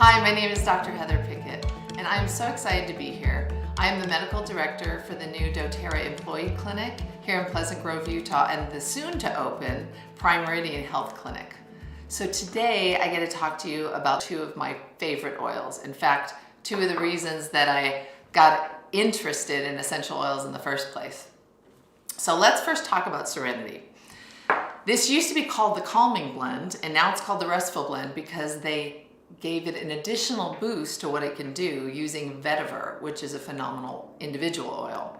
Hi, my name is Dr. Heather Pickett, and I'm so excited to be here. I am the medical director for the new doTERRA Employee Clinic here in Pleasant Grove, Utah, and the soon-to-open Prime Meridian Health Clinic. So today I get to talk to you about two of my favorite oils. In fact, two of the reasons that I got interested in essential oils in the first place. So let's first talk about Serenity. This used to be called the Calming Blend, and now it's called the Restful Blend because they gave it an additional boost to what it can do using vetiver, which is a phenomenal individual oil.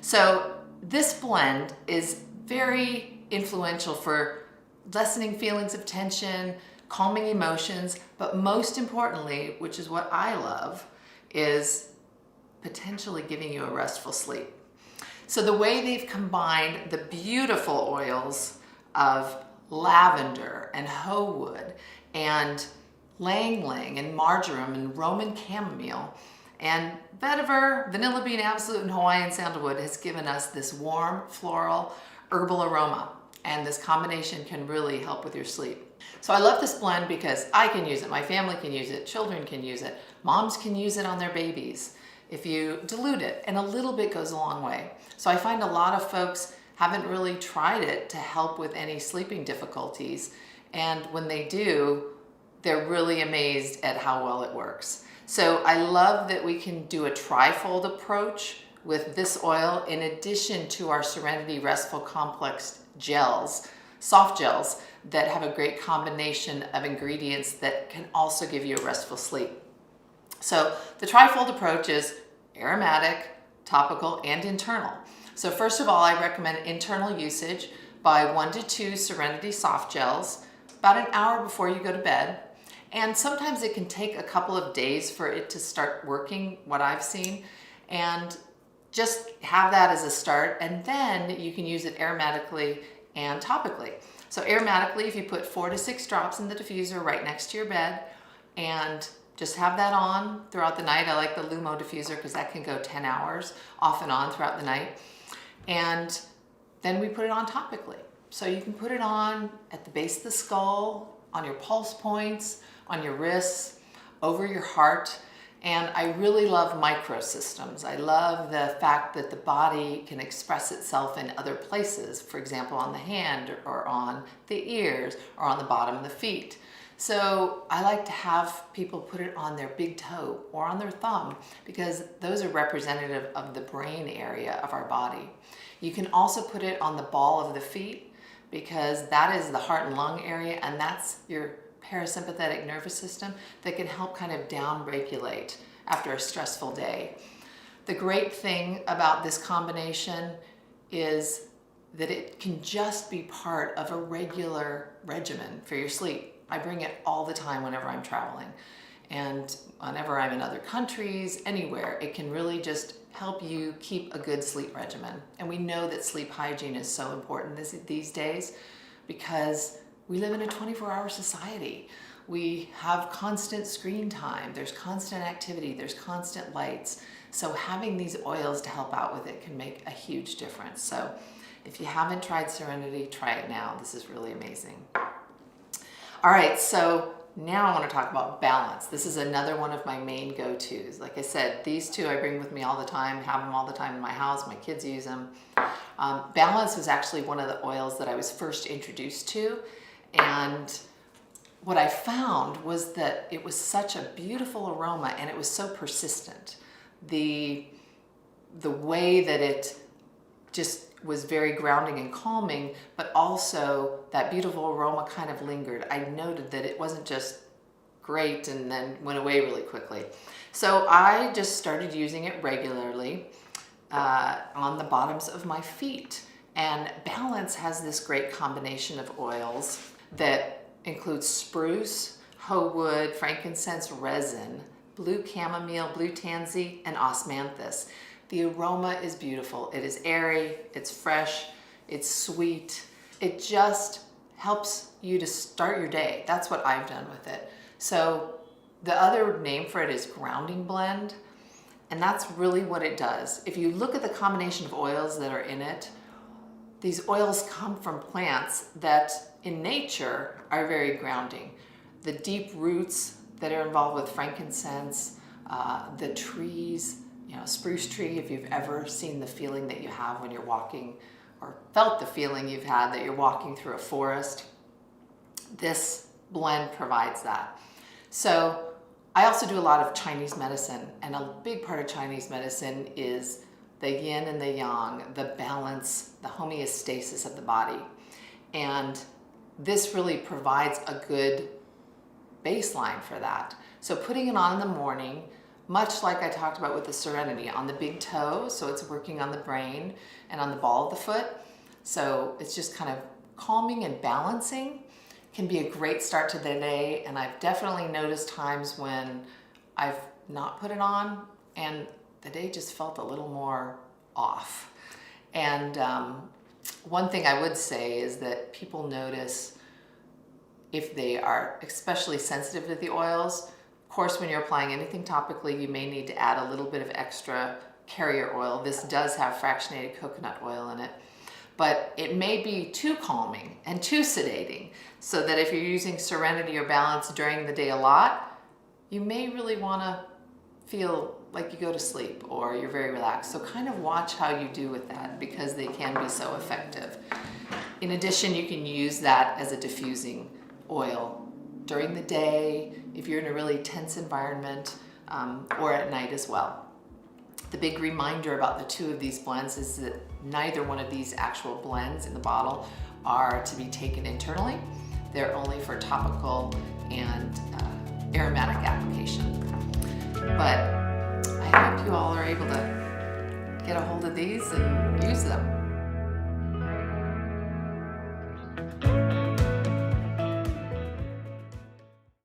So this blend is very influential for lessening feelings of tension, calming emotions, but most importantly, which is what I love, is potentially giving you a restful sleep. So the way they've combined the beautiful oils of lavender and hoe wood and lang lang and marjoram and Roman chamomile and vetiver, vanilla bean absolute, and Hawaiian sandalwood has given us this warm, floral, herbal aroma. And this combination can really help with your sleep. So I love this blend because I can use it, my family can use it, children can use it, moms can use it on their babies if you dilute it, and a little bit goes a long way. So I find a lot of folks haven't really tried it to help with any sleeping difficulties, and when they do, they're really amazed at how well it works. So I love that we can do a trifold approach with this oil in addition to our Serenity Restful Complex gels, soft gels that have a great combination of ingredients that can also give you a restful sleep. So the trifold approach is aromatic, topical, and internal. So first of all, I recommend internal usage by 1 to 2 Serenity soft gels about an hour before you go to bed. And sometimes it can take a couple of days for it to start working, what I've seen. And just have that as a start, and then you can use it aromatically and topically. So aromatically, if you put 4 to 6 drops in the diffuser right next to your bed, and just have that on throughout the night. I like the Lumo diffuser because that can go 10 hours off and on throughout the night. And then we put it on topically. So you can put it on at the base of the skull, on your pulse points, on your wrists, over your heart. And I really love microsystems. I love the fact that the body can express itself in other places, for example, on the hand or on the ears or on the bottom of the feet. So I like to have people put it on their big toe or on their thumb because those are representative of the brain area of our body. You can also put it on the ball of the feet because that is the heart and lung area, and that's your parasympathetic nervous system that can help kind of down-regulate after a stressful day. The great thing about this combination is that it can just be part of a regular regimen for your sleep. I bring it all the time whenever I'm traveling, and whenever I'm in other countries, anywhere. It can really just help you keep a good sleep regimen. And we know that sleep hygiene is so important these days because we live in a 24-hour society. We have constant screen time, there's constant activity, there's constant lights. So having these oils to help out with it can make a huge difference. So if you haven't tried Serenity, try it now. This is really amazing. All right, so now I want to talk about Balance. This is another one of my main go-tos. Like I said, these two I bring with me all the time, have them all the time in my house, my kids use them. Balance was actually one of the oils that I was first introduced to, and what I found was that it was such a beautiful aroma and it was so persistent. The way that it just was very grounding and calming, but also that beautiful aroma kind of lingered. I noted that it wasn't just great and then went away really quickly. So I just started using it regularly on the bottoms of my feet. And Balance has this great combination of oils that includes spruce, hoe wood, frankincense resin, blue chamomile, blue tansy, and osmanthus. The aroma is beautiful. It is airy, it's fresh, it's sweet. It just helps you to start your day. That's what I've done with it. So the other name for it is grounding blend, and that's really what it does. If you look at the combination of oils that are in it, these oils come from plants that in nature are very grounding. The deep roots that are involved with frankincense, the trees, spruce tree, if you've ever seen the feeling that you have when you're walking, or felt the feeling you've had that you're walking through a forest, this blend provides that. So I also do a lot of Chinese medicine, and a big part of Chinese medicine is the yin and the yang, the balance, the homeostasis of the body. And this really provides a good baseline for that. So putting it on in the morning, much like I talked about with the Serenity, on the big toe, so it's working on the brain, and on the ball of the foot. So it's just kind of calming and balancing, can be a great start to the day. And I've definitely noticed times when I've not put it on and the day just felt a little more off. And one thing I would say is that people notice if they are especially sensitive to the oils. Of course, when you're applying anything topically, you may need to add a little bit of extra carrier oil. This does have fractionated coconut oil in it, but it may be too calming and too sedating, so that if you're using Serenity or Balance during the day a lot, you may really want to feel like you go to sleep or you're very relaxed. So kind of watch how you do with that, because they can be so effective. In addition, you can use that as a diffusing oil during the day if you're in a really tense environment, or at night as well. The big reminder about the two of these blends is that neither one of these actual blends in the bottle are to be taken internally. They're only for topical and aromatic application. But I hope you all are able to get a hold of these and use them.